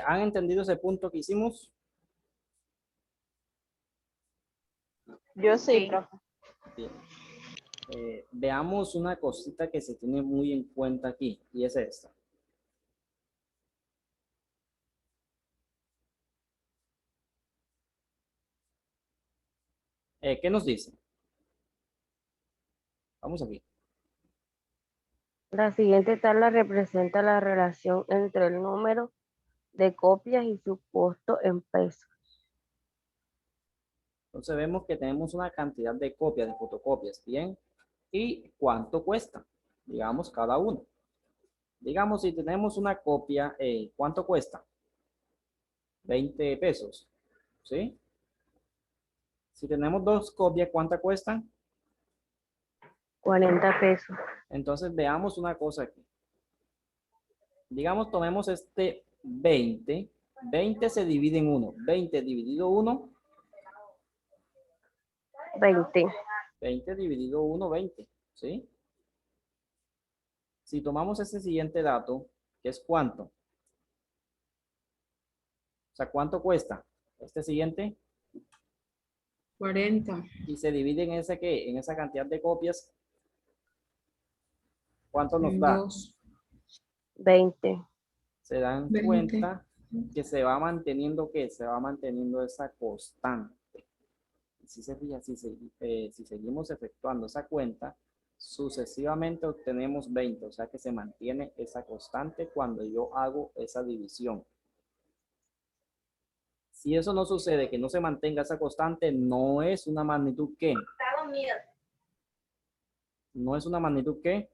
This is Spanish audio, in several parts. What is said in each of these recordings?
¿Han entendido ese punto que hicimos? Yo sí, Sí. profe. Bien. Veamos una cosita que se tiene muy en cuenta aquí, y es esta. ¿Qué nos dice? Vamos aquí. La siguiente tabla representa la relación entre el número de copias y su costo en pesos. Entonces vemos que tenemos una cantidad de copias, de fotocopias, ¿bien? ¿Y cuánto cuesta? Digamos, cada uno. Digamos, si tenemos una copia, ¿cuánto cuesta? 20 pesos, ¿sí? Si tenemos dos copias, ¿cuánto cuestan? 40 pesos. Entonces veamos una cosa aquí. Digamos, tomemos este 20. 20 se divide en 1. 20 dividido 1, 20. 20 dividido 1, 20, ¿sí? Si tomamos ese siguiente dato, ¿qué es cuánto? O sea, ¿cuánto cuesta? Este siguiente, 40. y se divide en ese ¿qué? En esa cantidad de copias, ¿cuánto nos En da? 2. 20. Se dan 20. cuenta que se va manteniendo ¿qué? Se va manteniendo esa constante. Si se fija, si seguimos efectuando esa cuenta, sucesivamente obtenemos 20, o sea que se mantiene esa constante cuando yo hago esa división. Si eso no sucede, que no se mantenga esa constante, no es una magnitud que. No es una magnitud que.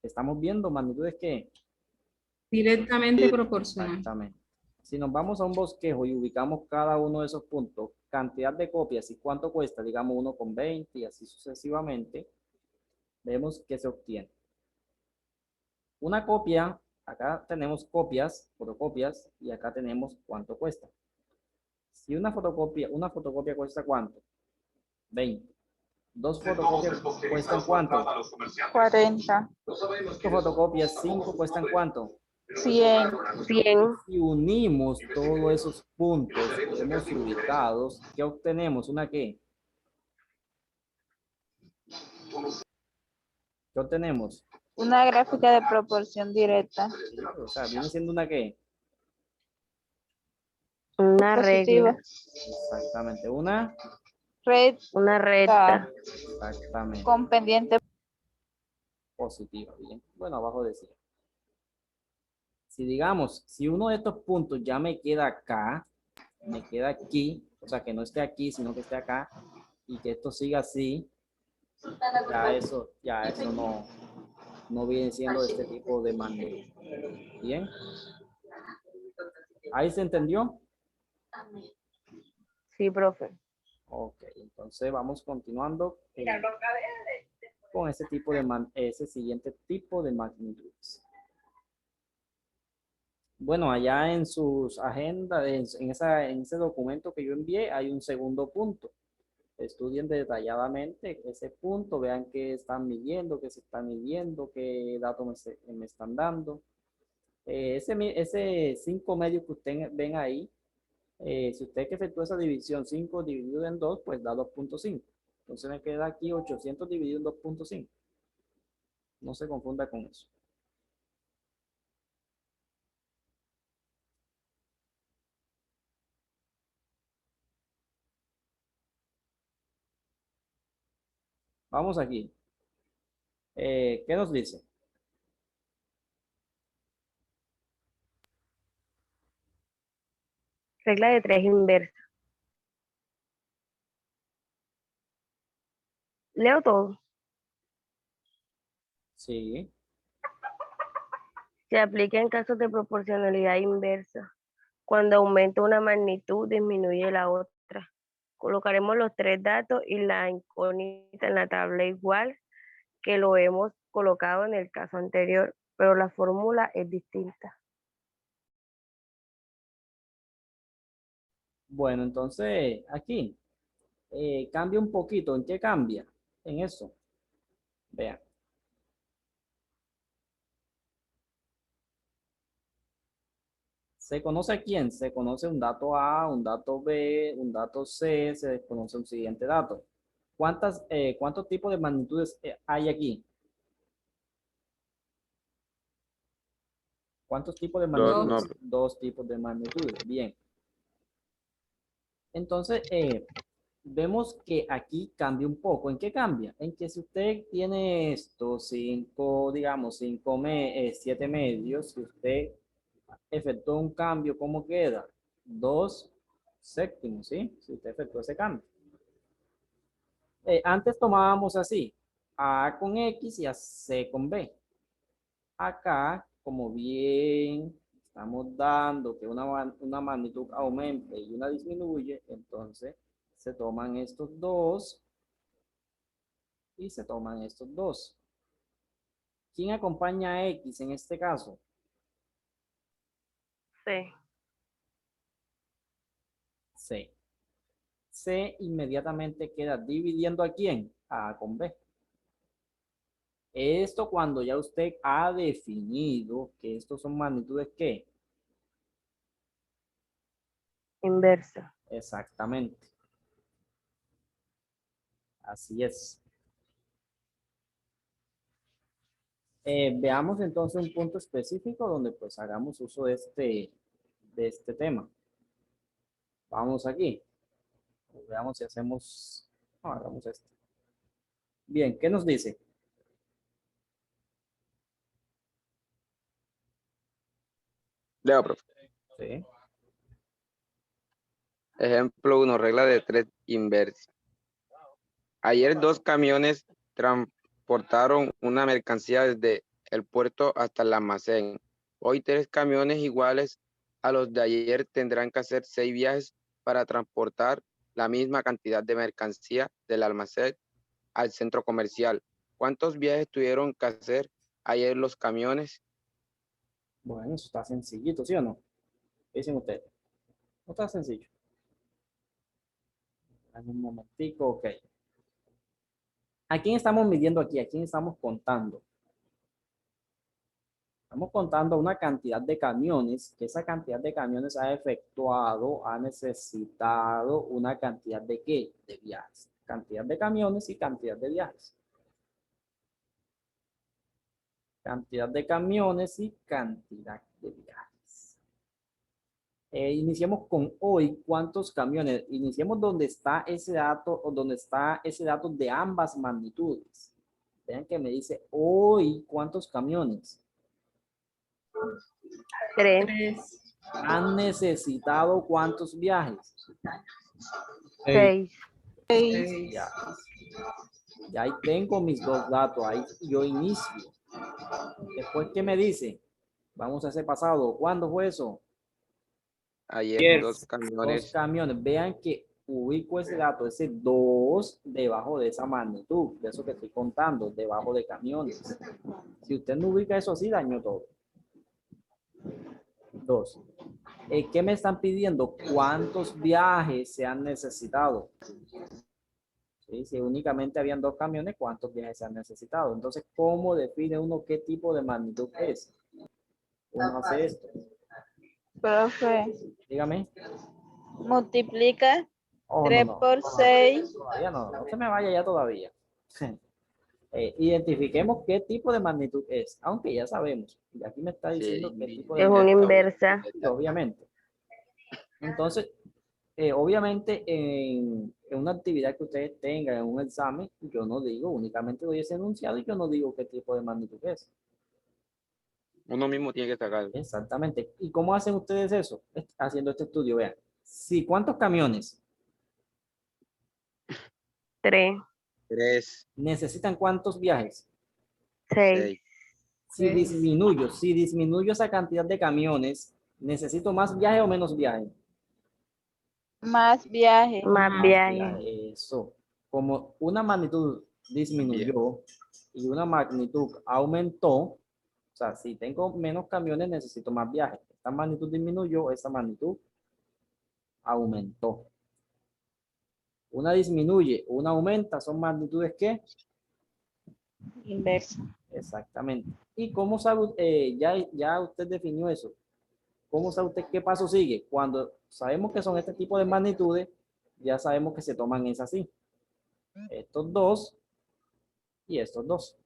Estamos viendo magnitudes que. Directamente proporcional. Exactamente. Si nos vamos a un bosquejo y ubicamos cada uno de esos puntos, cantidad de copias y cuánto cuesta, digamos 1,20 y así sucesivamente, vemos que se obtiene. Una copia, acá tenemos copias, fotocopias, y acá tenemos cuánto cuesta. Si una fotocopia cuesta ¿cuánto? 20. Dos fotocopias cuestan ¿cuánto? 40. Dos fotocopias, 5 cuestan ¿cuánto? 100. 100. Si unimos todos esos puntos que hemos ubicados, ¿qué obtenemos? ¿Una qué? ¿Qué obtenemos? Una gráfica de proporción directa. Sí, o sea, viene siendo una qué? Una Positiva. regla. Exactamente, una. Red Una recta. Exactamente, con pendiente. positiva. Bien, bueno, abajo decía. Si digamos, si uno de estos puntos ya me queda acá, me queda aquí, o sea, que no esté aquí, sino que esté acá, y que esto siga así, ya eso no viene siendo este tipo de magnitud. Bien, ¿ahí se entendió? Sí, profe. Ok, entonces vamos continuando con ese siguiente tipo de magnitudes. Bueno, allá en sus agendas, en ese documento que yo envié, hay un segundo punto. Estudien detalladamente ese punto, vean qué están midiendo, qué se están midiendo, qué datos me están dando. Ese 5 medios que ustedes ven ahí, si usted que efectúa esa división, 5 dividido en 2, pues da 2,5. Entonces me queda aquí 800 dividido en 2,5. No se confunda con eso. Vamos aquí. ¿Qué nos dice? Regla de 3 inversa. Leo todo. Sí. Se aplica en casos de proporcionalidad inversa. Cuando aumenta una magnitud, disminuye la otra. Colocaremos los tres datos y la incógnita en la tabla igual que lo hemos colocado en el caso anterior, pero la fórmula es distinta. Bueno, entonces aquí cambia un poquito. ¿En qué cambia? En eso. Vean. ¿Se conoce a quién? Se conoce un dato A, un dato B, un dato C, se desconoce un siguiente dato. ¿Cuántos tipos de magnitudes hay aquí? ¿Cuántos tipos de Dos. magnitudes? Dos tipos de magnitudes. Bien. Entonces, vemos que aquí cambia un poco. ¿En qué cambia? En que si usted tiene esto, 5, digamos, 7 medios, si usted efectúa un cambio, ¿cómo queda? 2 séptimos, ¿sí? Si usted efectúa ese cambio. Antes tomábamos así, A con X y a C con B. Acá, como bien estamos dando que una magnitud aumente y una disminuye, entonces se toman estos dos y se toman estos dos. ¿Quién acompaña a X en este caso? C. C. C inmediatamente queda dividiendo a quién? A con B. Esto cuando ya usted ha definido que estos son magnitudes ¿qué? Inversa. Exactamente. Así es. Veamos entonces un punto específico donde pues hagamos uso de este tema. Vamos aquí. Veamos si hacemos... No, hagamos esto. Bien, ¿qué nos dice? Leo, profe. Sí. Ejemplo 1, regla de 3 inversa. Ayer 2 camiones transportaron una mercancía desde el puerto hasta el almacén. Hoy 3 camiones iguales a los de ayer tendrán que hacer 6 viajes para transportar la misma cantidad de mercancía del almacén al centro comercial. ¿Cuántos viajes tuvieron que hacer ayer los camiones? Bueno, eso está sencillito, ¿sí o no? ¿Qué dicen ustedes? No está sencillo. En un momentico, ok. ¿A quién estamos midiendo aquí? ¿A quién estamos contando? Estamos contando una cantidad de camiones, que esa cantidad de camiones ha efectuado, ha necesitado una cantidad de ¿qué? De viajes. Cantidad de camiones y cantidad de viajes. Cantidad de camiones y cantidad de viajes. Iniciemos con hoy. ¿Cuántos camiones? Iniciemos donde está ese dato o donde está ese dato de ambas magnitudes. Vean que me dice hoy cuántos camiones 3. 3. han necesitado cuántos viajes. 6. 6. Ya, ya ahí tengo mis dos datos. Ahí yo inicio. Después, ¿qué me dice? Vamos a hacer pasado. ¿Cuándo fue eso? Ayer 2 Dos camiones. camiones. Vean que ubico ese dato, ese 2 debajo de esa magnitud, de eso que estoy contando, debajo de camiones. Si usted no ubica eso así, dañó todo. 2. ¿Qué me están pidiendo? ¿Cuántos viajes se han necesitado? ¿Sí? Si únicamente habían 2 camiones, ¿cuántos viajes se han necesitado? Entonces, ¿cómo define uno qué tipo de magnitud es? Uno hace esto. Profe, Dígame. multiplica Oh, 3 no. por 6. Todavía no se me vaya ya todavía. Identifiquemos qué tipo de magnitud es, aunque ya sabemos. Y aquí me está diciendo qué tipo de Es una magnitud. inversa. Obviamente. Entonces, obviamente en una actividad que ustedes tengan, en un examen, yo no digo, únicamente doy ese enunciado y yo no digo qué tipo de magnitud es. Uno mismo tiene que sacar. Exactamente. ¿Y cómo hacen ustedes eso? Haciendo este estudio, vean. Si, ¿cuántos camiones 3. 3, necesitan cuántos viajes? 6. 6. Si disminuyo esa cantidad de camiones, ¿necesito más viaje o menos viaje? Más viaje. Más Más viaje. viaje. Eso. Como una magnitud disminuyó y una magnitud aumentó, o sea, si tengo menos camiones, necesito más viajes. Esta magnitud disminuyó, esta magnitud aumentó. Una disminuye, una aumenta, son magnitudes ¿qué? Inversa. Exactamente. ¿Y cómo sabe? Ya usted definió eso. ¿Cómo sabe usted qué paso sigue? Cuando sabemos que son este tipo de magnitudes, ya sabemos que se toman es así. Estos dos y estos dos.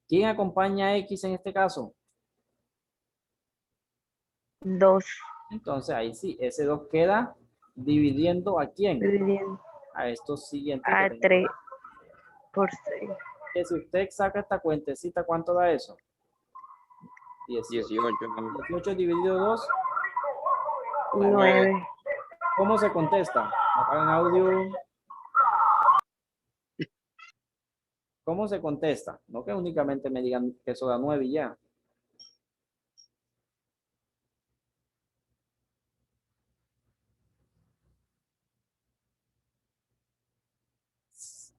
¿Quién acompaña a X en este caso? 2 Entonces ahí sí, ese 2 queda dividiendo ¿a quién? dividiendo A estos siguientes a que tengo. 3 por 6. Que si usted saca esta cuentecita, ¿cuánto da eso? 18. 18 también. 18 dividido 2, 9. ¿cómo se contesta? Apagan audio. ¿Cómo se contesta? No que únicamente me digan que eso da 9 y ya.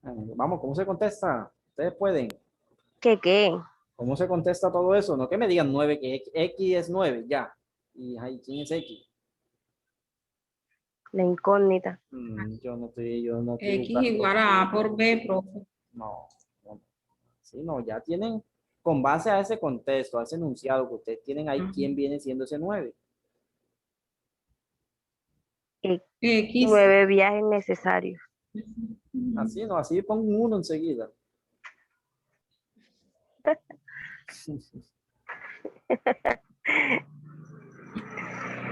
Vamos, ¿cómo se contesta? Ustedes pueden. ¿Qué? ¿Cómo se contesta todo eso? No que me digan 9, que X es 9, ya. ¿Y ahí quién es X? La incógnita. Yo no estoy X buscando. igual a A por B, profe. No, no. Sí, no, ya tienen, con base a ese contexto, a ese enunciado que ustedes tienen ahí, ¿quién viene siendo ese 9? X. 9 viajes necesarios. Así, no, así pongo un 1 enseguida.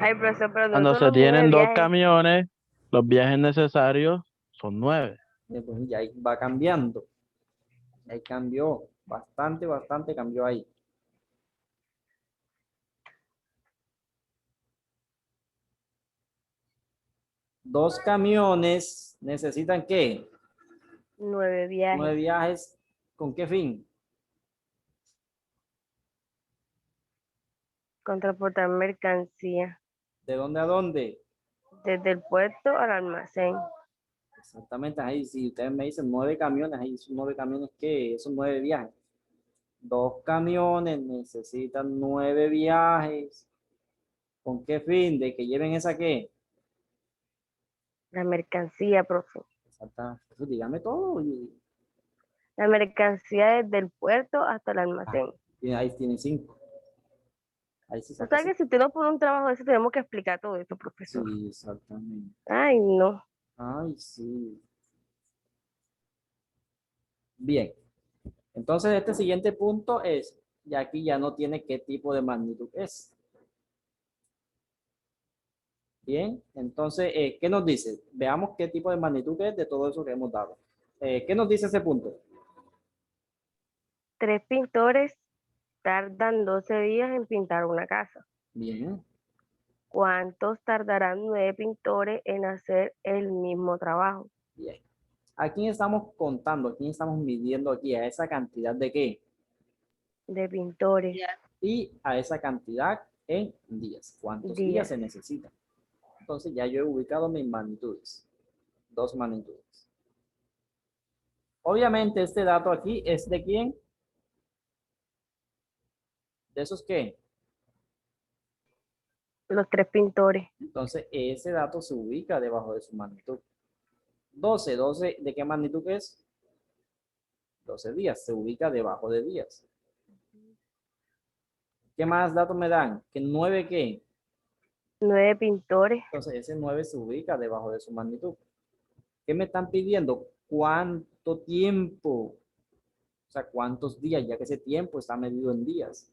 Ay, profesor, pero no Cuando son se los 9 tienen dos viajes. camiones, los viajes necesarios son 9. Entonces ya ahí va cambiando. Ahí cambió, bastante cambió ahí. Dos camiones necesitan ¿qué? 9 viajes. 9 viajes. ¿Con qué fin? Con transportar mercancía ¿De dónde a dónde? desde el puerto al almacén. Exactamente, ahí si ustedes me dicen 9 camiones, ahí son 9 camiones, ¿qué? Esos 9 viajes. Dos camiones necesitan 9 viajes. ¿Con qué fin? ¿De que lleven esa qué? La mercancía, profe. Exacta. Eso dígame todo. La mercancía desde el puerto hasta el almacén. Ahí tienen 5. Ahí se O saca sea que si usted nos pone un trabajo de eso, tenemos que explicar todo esto, profesor. Sí, exactamente. Ay, no. Ay, sí. Bien. Entonces, este siguiente punto es, ya aquí ya no tiene qué tipo de magnitud es. Bien, entonces, ¿qué nos dice? Veamos qué tipo de magnitud es de todo eso que hemos dado. ¿Qué nos dice ese punto? 3 pintores tardan 12 días en pintar una casa. Bien, ¿Cuántos tardarán 9 pintores en hacer el mismo trabajo? bien. ¿A quién estamos contando? ¿A quién estamos midiendo aquí? ¿A esa cantidad de qué? De pintores. Y a esa cantidad en días. ¿Cuántos días Días. se necesitan? Entonces ya yo he ubicado mis magnitudes. Dos magnitudes. Obviamente este dato aquí es de quién? ¿De esos qué? Los 3 pintores. Entonces ese dato se ubica debajo de su magnitud. 12, ¿de qué magnitud es? 12 días, se ubica debajo de días. ¿Qué más datos me dan? ¿Que 9 qué? 9 pintores. Entonces ese 9 se ubica debajo de su magnitud. ¿Qué me están pidiendo? ¿Cuánto tiempo? O sea, ¿cuántos días? Ya que ese tiempo está medido en días.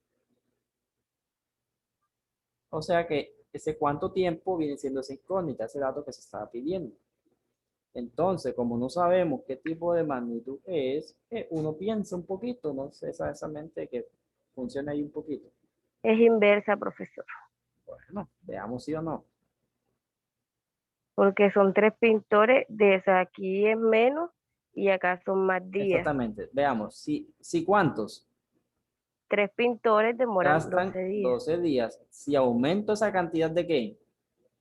O sea que ese cuánto tiempo viene siendo esa incógnita, ese dato que se estaba pidiendo. Entonces, como no sabemos qué tipo de magnitud es, uno piensa un poquito, no sé exactamente que funcione ahí un poquito. Es inversa, profesor. Bueno, veamos sí o no. Porque son 3 pintores, de esa aquí es menos y acá son más días. Exactamente, veamos. Si ¿cuántos? 3 pintores demoran Gastan 12 días. 12 días. Si aumento esa cantidad de qué,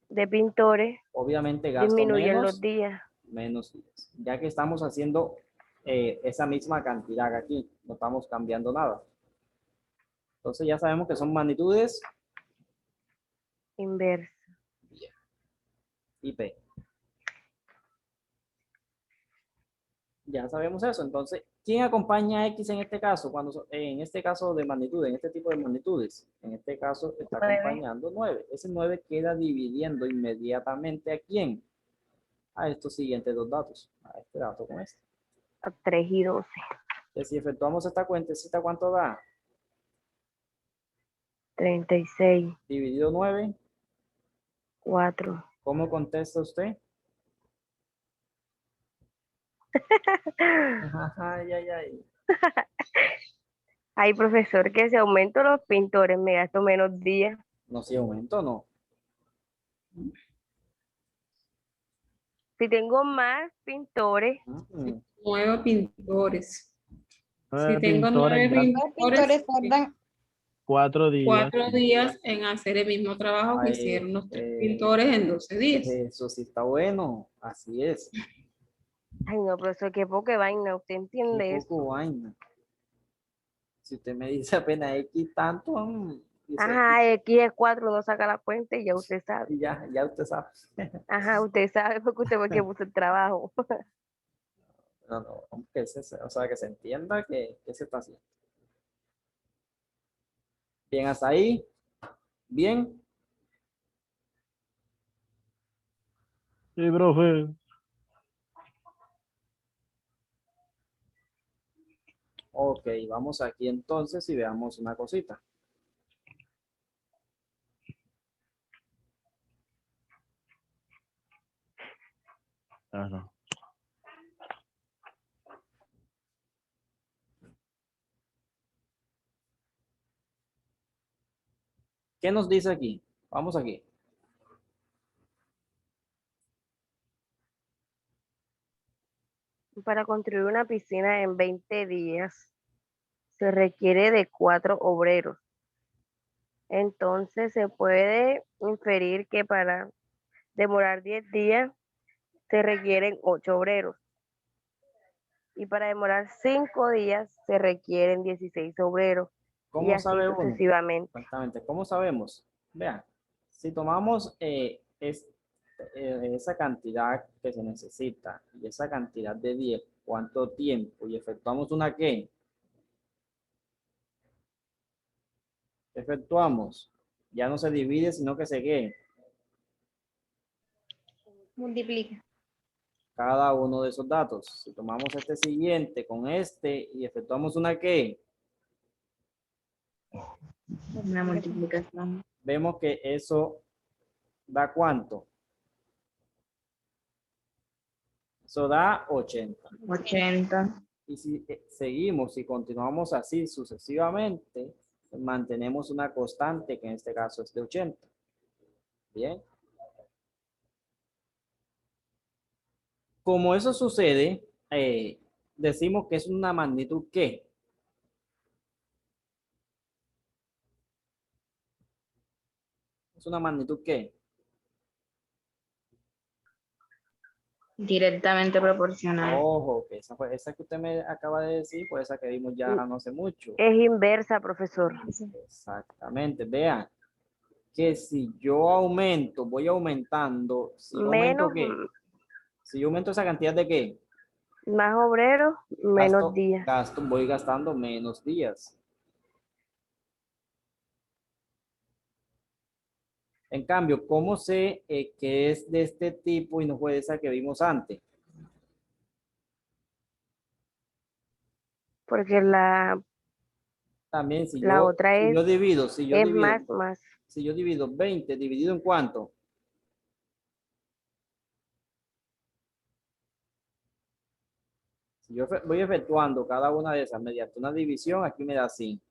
De pintores obviamente gasto disminuyen los días. menos días. Ya que estamos haciendo esa misma cantidad aquí, no estamos cambiando nada. Entonces ya sabemos que son magnitudes Inversa. y P. Ya sabemos eso. Entonces, ¿Quién acompaña a X en este caso? En este caso de magnitud, en este tipo de magnitudes. En este caso está 9. acompañando 9. Ese 9 queda dividiendo inmediatamente ¿a quién? A estos siguientes dos datos. A este dato con este. A 3 y 12. Que si efectuamos esta cuentecita, ¿cuánto da? 36. Dividido 9. 4. ¿Cómo contesta usted? Ay, ay, ay. Ay, profesor, que si aumento los pintores me gasto menos días. No, si aumento, no. Si tengo más pintores, Mm, 9 pintores. Nueve Si tengo pintores 9 Los pintores, pintores tardan 4 días. 4 días en hacer el mismo trabajo que Ay, hicieron los 3 pintores en 12 días. Eso sí está bueno. Así es. ay no, profesor, qué poca vaina, ¿usted Qué entiende eso? poco vaina. Si usted me dice apenas X tanto, dice Ajá, X es 4, uno saca la cuenta y ya usted sabe. y ya usted sabe. Ajá, usted sabe porque usted fue el que puso el trabajo. No, no, o sea, que se entienda que se está haciendo. Bien, hasta ahí. Bien. Sí, profe. Ok, vamos aquí entonces y veamos una cosita. Ah, no. ¿Qué nos dice aquí? Vamos aquí. Para construir una piscina en 20 días se requiere de 4 obreros. Entonces se puede inferir que para demorar 10 días se requieren 8 obreros. Y para demorar 5 días se requieren 16 obreros. Y ¿Cómo así sabe uno? sucesivamente. Exactamente. ¿Cómo sabemos? Vean, si tomamos esa cantidad que se necesita y esa cantidad de 10, ¿cuánto tiempo? Y efectuamos una ¿qué? Efectuamos. Ya no se divide, sino que se ¿qué? multiplica. Cada uno de esos datos. Si tomamos este siguiente con este y efectuamos una ¿qué? Una multiplicación. Vemos que eso da ¿cuánto? Eso da 80. 80. Y si seguimos y continuamos así sucesivamente, mantenemos una constante que en este caso es de 80. Bien. Como eso sucede, decimos que es una magnitud ¿qué? Es una magnitud ¿qué? Directamente proporcional. Ojo, que esa que usted me acaba de decir, pues esa que vimos ya no hace mucho. Es inversa, profesor. Exactamente. Vean que si yo aumento, voy aumentando, si yo aumento Menos, ¿qué? Si yo aumento esa cantidad de ¿qué? más obreros, menos días. Voy gastando menos días. En cambio, ¿cómo sé que es de este tipo y no fue esa que vimos antes? Porque También la otra si yo divido, es más. si yo divido 20, ¿dividido en cuánto? Si yo voy efectuando cada una de esas mediante una división, aquí me da 5.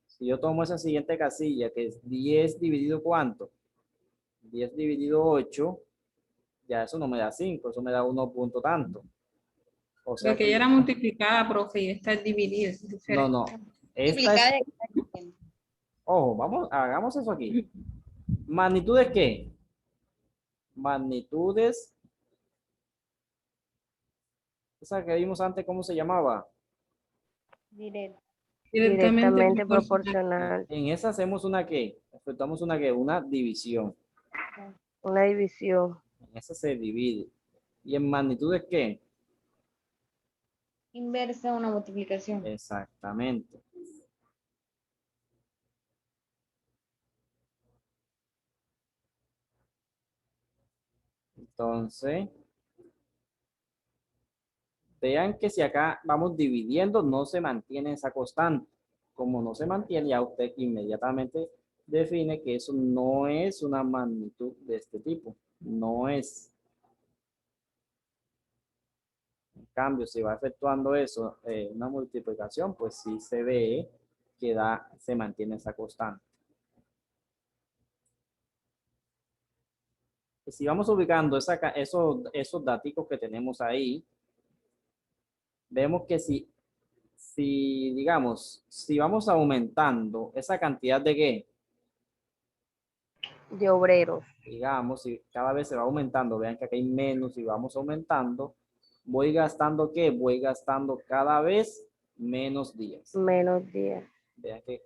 Si yo tomo esa siguiente casilla, que es 10 dividido cuánto? 10 dividido 8, ya eso no me da 5, eso me da 1 punto tanto. O sea Porque que, ella era multiplicada, profe, y esta es dividida. Es no, diferente. no. Esta es, ojo, hagamos eso aquí. ¿Magnitudes qué? Magnitudes. Esa que vimos antes, ¿cómo se llamaba? Directo. Directamente proporcional. En esa hacemos una qué? Efectuamos una qué? Una división. Una división. En esa se divide. ¿Y en magnitudes qué? Inversa una multiplicación. Exactamente. Entonces, vean que si acá vamos dividiendo, no se mantiene esa constante. Como no se mantiene, ya usted inmediatamente define que eso no es una magnitud de este tipo. No es. En cambio, si va efectuando eso, una multiplicación, pues sí se ve que se mantiene esa constante. Y si vamos ubicando esos datos que tenemos ahí, vemos que digamos, si vamos aumentando esa cantidad de qué, De obreros. digamos, si cada vez se va aumentando, vean que aquí hay menos y vamos aumentando, voy gastando ¿qué? Voy gastando cada vez menos días. Menos días. Vean que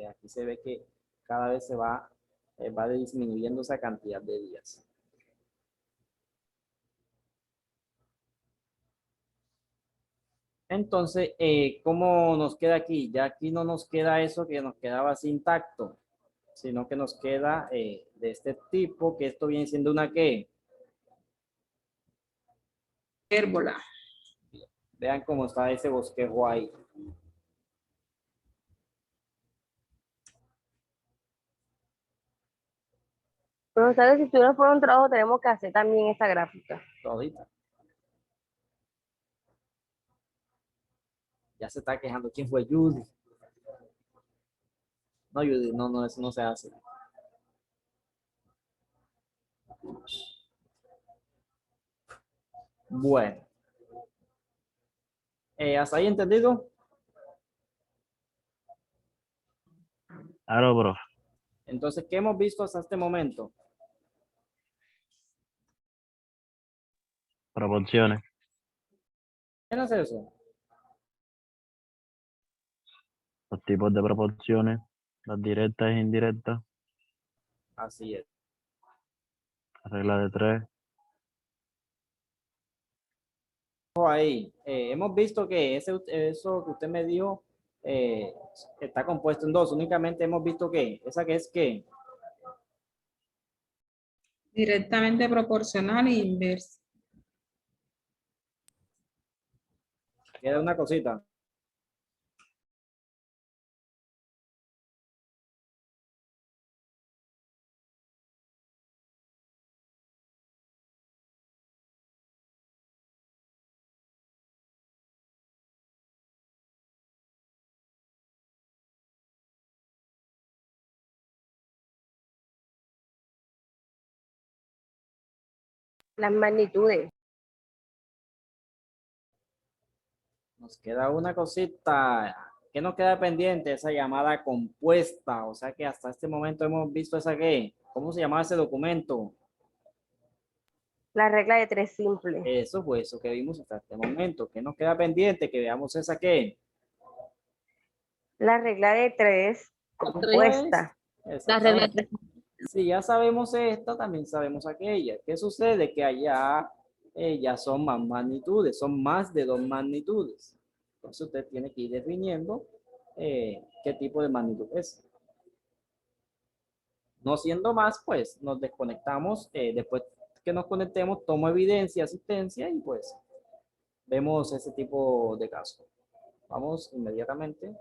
aquí se ve que cada vez va disminuyendo esa cantidad de días. Entonces, ¿cómo nos queda aquí? Ya aquí no nos queda eso que nos quedaba así intacto, sino que nos queda de este tipo, que esto viene siendo una ¿qué? Hipérbola. Vean cómo está ese bosquejo ahí. Pero sabes, si tuviera por un trabajo, tenemos que hacer también esta gráfica. Todita. Ya se está quejando. ¿Quién fue? Judy. No, Judy, no, eso no se hace. Bueno. ¿Hasta ahí entendido? Claro, profe. Entonces, ¿qué hemos visto hasta este momento? Proporciones. ¿Quién hace eso? Los tipos de proporciones. Las directas e indirectas. Así es. La regla de 3. Ahí, hemos visto que eso que usted me dijo está compuesto en dos. Únicamente hemos visto que esa que es que Directamente proporcional e inversa. queda una cosita. Las magnitudes. Nos queda una cosita. ¿Qué nos queda pendiente? Esa llamada compuesta. O sea que hasta este momento hemos visto esa que. ¿Cómo se llamaba ese documento? La regla de 3 simple. Eso fue eso que vimos hasta este momento. ¿Qué nos queda pendiente? Que veamos esa que. La regla de 3 compuesta. La regla de 3. Si ya sabemos esta, también sabemos aquella. ¿Qué sucede? Que allá ya son más magnitudes, son más de 2 magnitudes. Entonces usted tiene que ir definiendo qué tipo de magnitud es. No siendo más, pues nos desconectamos. Después que nos conectemos, tomo evidencia, asistencia y pues vemos ese tipo de caso. Vamos inmediatamente.